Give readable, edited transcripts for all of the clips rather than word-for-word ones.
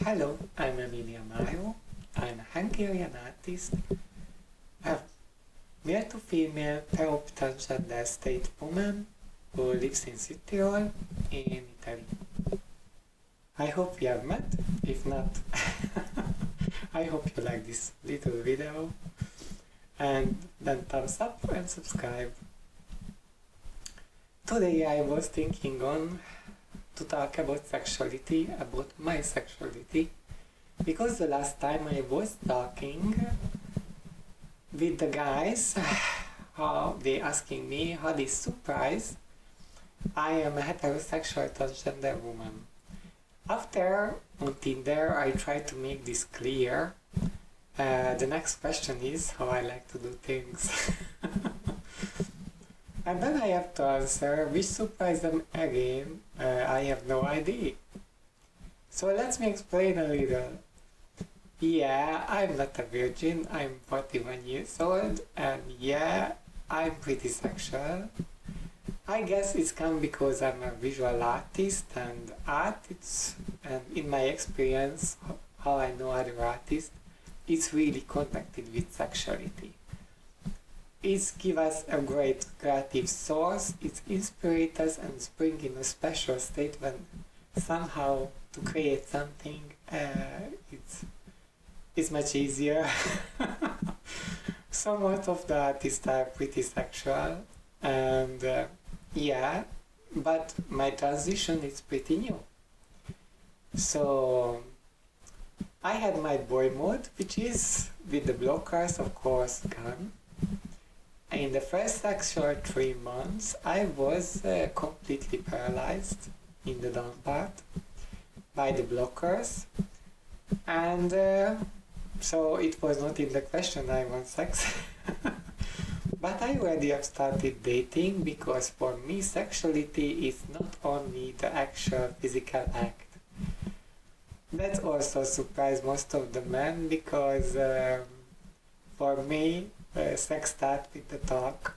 Hello, I'm Emilia Mayo. I'm a Hungarian artist. I'm male to female Preop Transgender state woman who lives in Südtirol in Italy. I hope we have met. If not, I hope you like this little video. And then thumbs up and subscribe. Today I was thinking on to talk about sexuality, about my sexuality, because the last time I was talking with the guys, how they asking me how they surprised I am a heterosexual transgender woman. After on Tinder I tried to make this clear. The next question is how I like to do things. And then I have to answer, which surprised them again, I have no idea. So let me explain a little. Yeah, I'm not a virgin, I'm 41 years old, and yeah, I'm pretty sexual. I guess it's come because I'm a visual artist, and and in my experience, how I know other artists, it's really connected with sexuality. It gives us a great creative source, it inspires us and brings in a special state when somehow to create something it's much easier. So most of the artists are pretty sexual and yeah, but my transition is pretty new. So I had my boy mode, which is with the blockers of course gone. In the first actual 3 months, I was completely paralyzed in the down part by the blockers, and so it was not in the question I want sex. But I already have started dating because for me sexuality is not only the actual physical act. That also surprised most of the men because for me sex starts with the talk.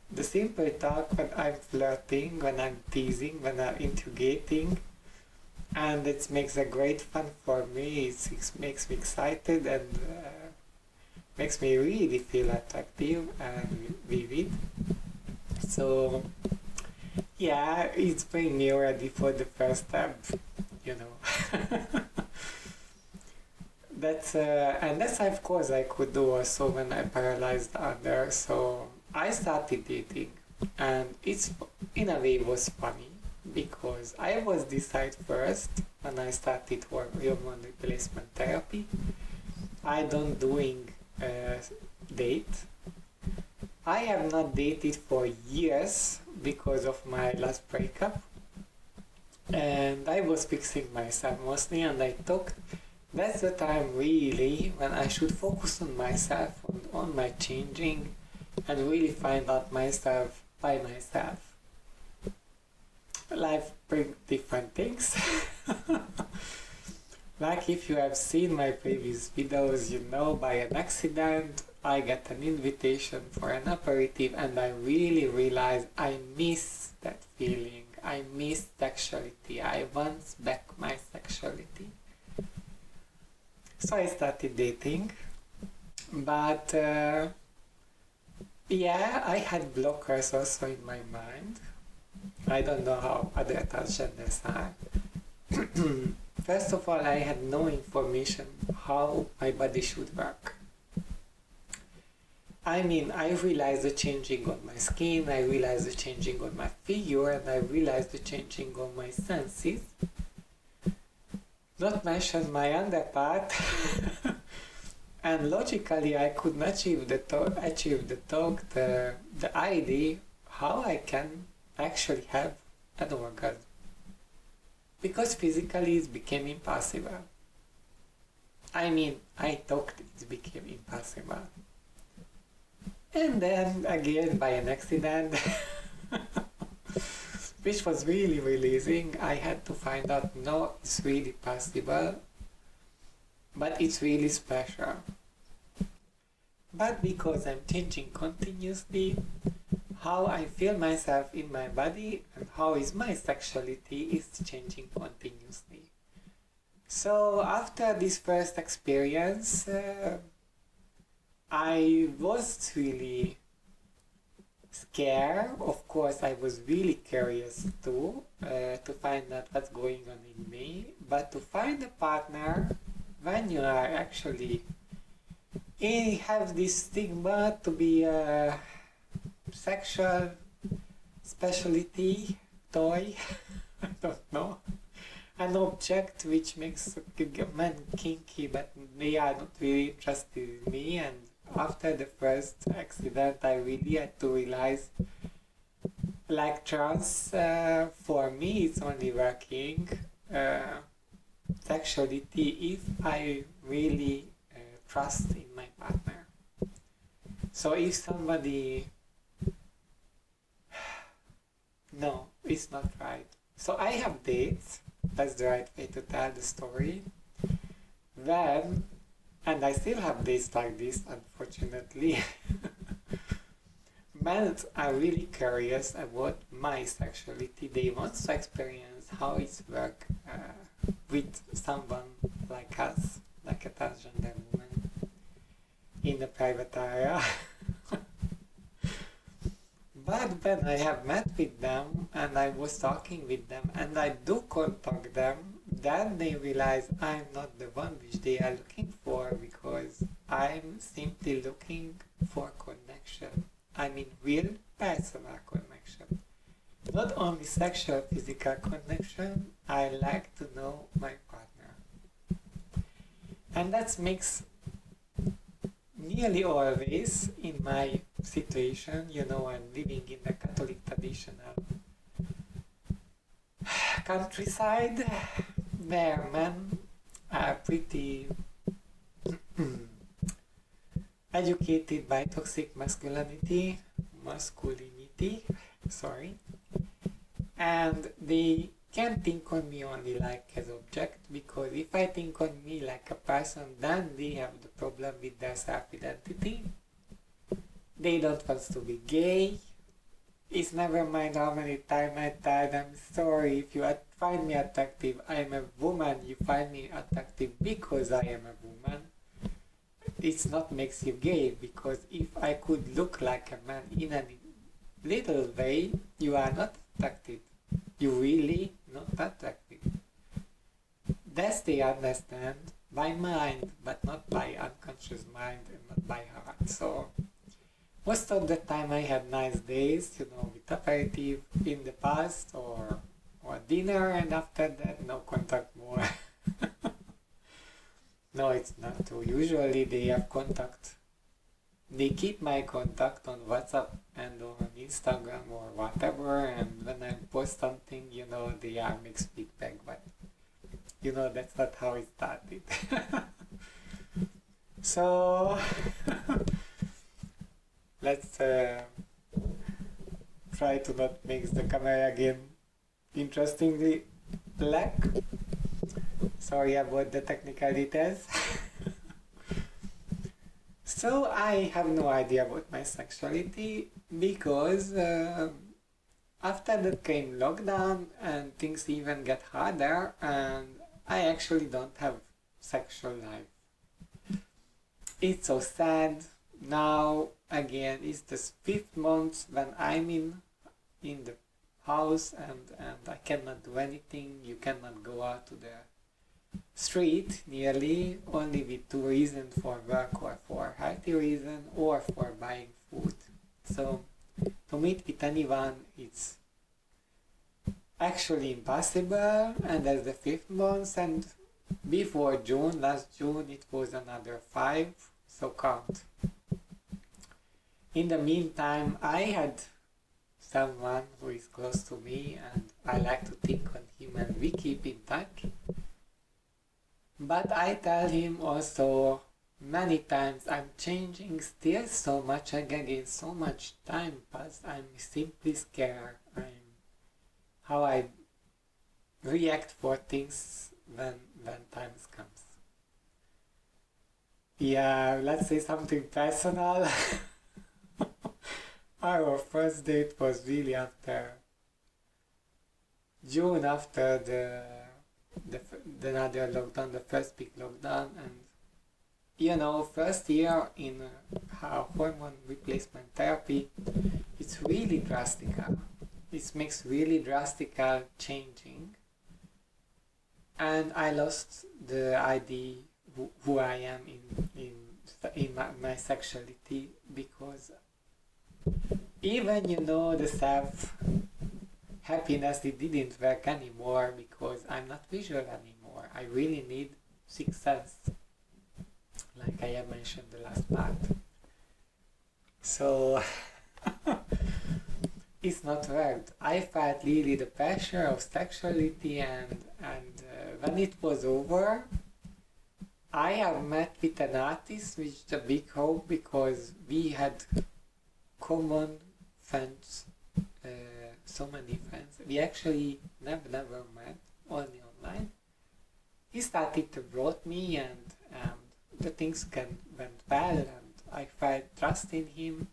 The simple talk when I'm flirting, when I'm teasing, when I'm interrogating, and it makes a great fun for me. It makes me excited and makes me really feel attractive and vivid. So yeah, it's bringing me ready for the first step, you know. That's of course I could do also when I paralyzed others. So I started dating, and it's in a way was funny because I was decided first when I started hormone replacement therapy. I don't doing date. I have not dated for years because of my last breakup, and I was fixing myself mostly, and I talked. That's the time really when I should focus on myself, on my changing, and really find out myself by myself. Life brings different things. Like if you have seen my previous videos, you know by an accident I got an invitation for an aperitif and I really realized I miss that feeling. I miss sexuality. I want back my sexuality. So I started dating, but yeah, I had blockers also in my mind. I don't know how other transgenders are. First of all, I had no information how my body should work. I mean, I realized the changing on my skin, I realized the changing on my figure, and I realized the changing on my senses. Not mention my underpart. And logically I could not achieve the idea how I can actually have an orgasm. Because physically it became impossible. I mean, I thought it became impossible. And then again by an accident, which was really releasing, I had to find out, no, it's really possible, but it's really special. But because I'm changing continuously, how I feel myself in my body and how is my sexuality is changing continuously. So after this first experience, I was really scared. Of course, I was really curious too, to find out what's going on in me. But to find a partner when you are actually have this stigma to be a sexual specialty toy, I don't know, an object which makes a man kinky, but they are not really interested in me. And after the first accident, I really had to realize, like trans, for me, it's only working sexuality if I really trust in my partner. So if somebody, no, it's not right. So I have dates, that's the right way to tell the story. Then, and I still have days like this, unfortunately. Men are really curious about my sexuality. They want to experience how it's work with someone like us, like a transgender woman, in the private area. But when I have met with them and I was talking with them and I do contact them, then they realize I'm not the one which they are looking for, because I'm simply looking for connection. I mean real personal connection. Not only sexual physical connection, I like to know my partner. And that makes nearly always in my situation, you know, I'm living in the Catholic traditional countryside where men are pretty educated by toxic masculinity, sorry, and they can't think on me only like as object, because if I think on me like a person, then they have the problem with their self-identity. They don't want to be gay. It's never mind how many times I tell them, sorry, if you find me attractive, I am a woman, you find me attractive because I am a woman. It's not makes you gay, because if I could look like a man in a little way, you are not attracted. You really not attractive. That they understand by mind, but not by unconscious mind and not by heart. So most of the time I had nice days, you know, with aperitif in the past, or dinner, and after that no contact more. No, it's not true. Usually they have contact. They keep my contact on WhatsApp and on Instagram or whatever, and when I post something, you know, they are mixed feedback, but you know, that's not how it started. So let's try to not make the camera again interestingly black. Sorry about the technical details. So I have no idea about my sexuality, because after that came lockdown and things even get harder, and I actually don't have sexual life. It's so sad. Now again, it's the 5th month when I'm in the house, and I cannot do anything. You cannot go out to the street nearly, only with 2 reasons: for work or for healthy reason or for buying food. So to meet with anyone, it's actually impossible, and that's the 5th month, and before June, last June, it was another 5, so count. In the meantime, I had someone who is close to me, and I like to think on him, and we keep in touch. But I tell him also many times, I'm changing still so much, again, so much time passed, I'm simply scared. How I react for things when times comes. Yeah, let's say something personal. Our first date was really after June, after the another lockdown, the first big lockdown, and you know, first year in hormone replacement therapy, it's really drastic. It makes really drastic changing, and I lost the idea who I am in my sexuality, because even, you know, the self happiness, it didn't work anymore because I'm not visual anymore. I really need sixth sense, like I have mentioned the last part. So it's not worked. I felt really the pressure of sexuality, and when it was over, I have met with an artist, which is a big hope, because we had common friends, so many friends. We actually never met, only online. He started to write me, and the things went well, and I felt trust in him,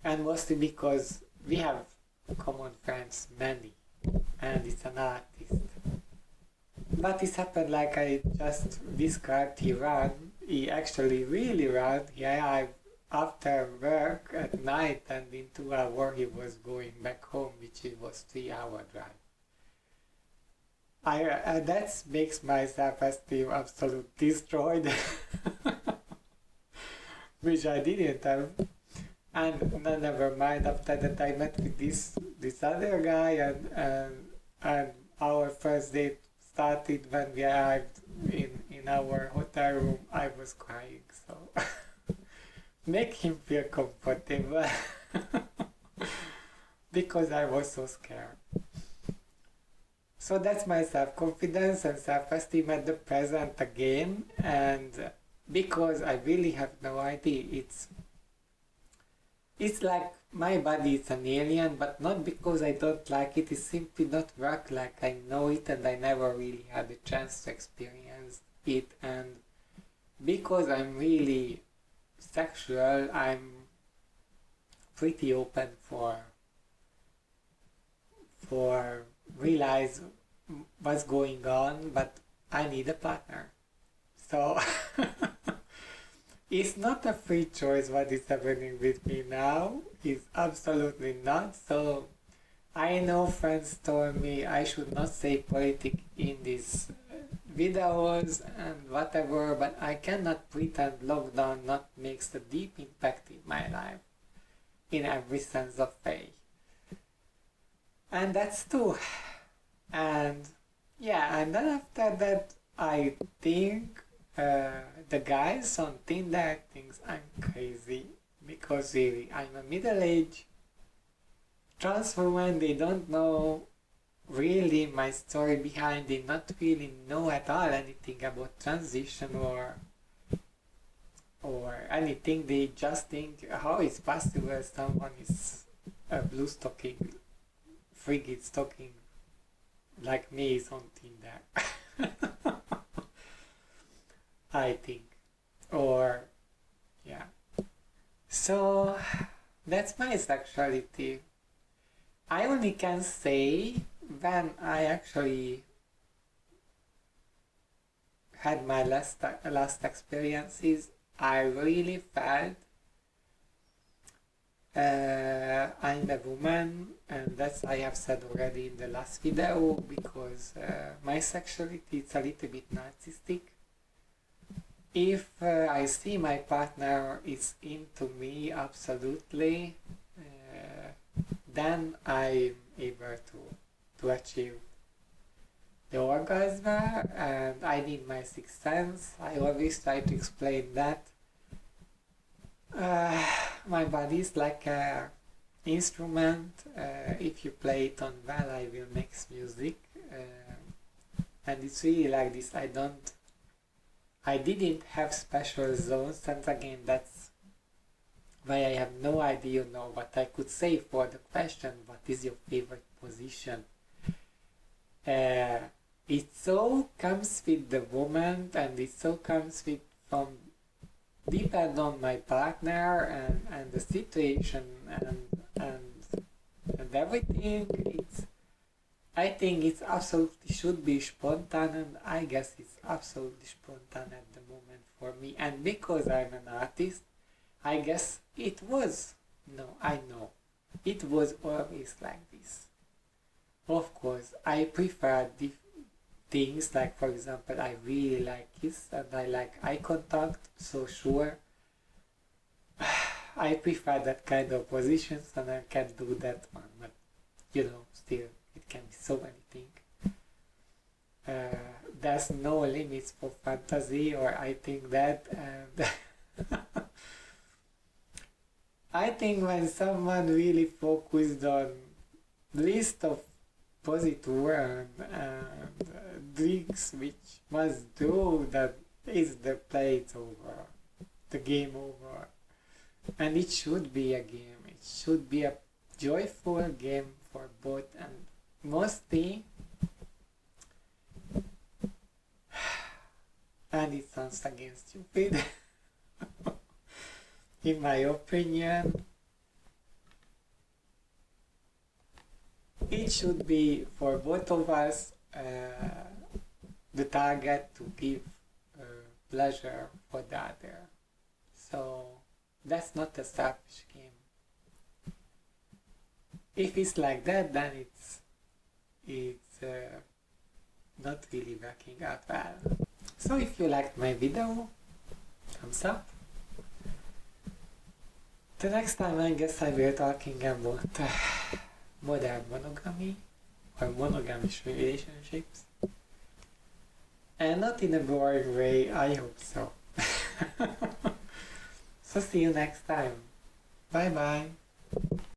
and mostly because we have common friends, many, and it's an artist. But it happened like I just described. He actually really ran. He arrived after work at night, and in 2 hours he was going back home, which it was 3-hour drive. That makes my self-esteem absolutely destroyed, which I didn't have. And never mind, after that I met with this other guy, and our first date started when we arrived in our hotel room. I was crying, so make him feel comfortable because I was so scared. So that's my self-confidence and self-esteem at the present again, and because I really have no idea, it's like my body is an alien, but not because I don't like it. It's simply not work like I know it, and I never really had a chance to experience it. And because I'm really sexual, I'm pretty open for realize what's going on, but I need a partner. So it's not a free choice what is happening with me now. It's absolutely not. So I know friends told me I should not say politics in these videos and whatever, but I cannot pretend lockdown not makes a deep impact in my life in every sense of way. And that's true. And yeah, and then after that I think the guys on Tinder thinks I'm crazy, because really I'm a middle-aged trans woman. They don't know really my story behind. They not really know at all anything about transition or anything. They just think how it's possible someone is a blue stocking, frigid stocking like me is on Tinder. I think. Or yeah. So that's my sexuality. I only can say when I actually had my last experiences, I really felt I'm a woman, and that's I have said already in the last video, because my sexuality is a little bit narcissistic. If I see my partner is into me absolutely, then I'm able to achieve the orgasm, and I need my sixth sense. I always try to explain that. My body is like an instrument. If you play it on well, I will make music, and it's really like this. I didn't have special zones, and again that's why I have no idea what I could say for the question, what is your favorite position? It so comes with the moment, and it so comes with from depend on my partner and the situation and everything. I think it's absolutely should be spontaneous, and I guess it's absolutely spontaneous at the moment for me. And because I'm an artist, I guess it was. No, I know. It was always like this. Of course, I prefer things like, for example, I really like kiss and I like eye contact, so sure, I prefer that kind of positions and I can do that one, but still, it can be so many things. There's no limits for fantasy, or I think that, and I think when someone really focused on list of positive and drinks which must do, that is the play it's over, the game over. And it should be a game. It should be a joyful game for both, and mostly, and it sounds again stupid, in my opinion, it should be for both of us the target to give pleasure for the other. So that's not a selfish game. If it's like that, then it's not really working out well. So if you liked my video, thumbs up. The next time I guess I will talking about modern monogamy or monogamous relationships. And not in a boring way, I hope so. So see you next time. Bye bye.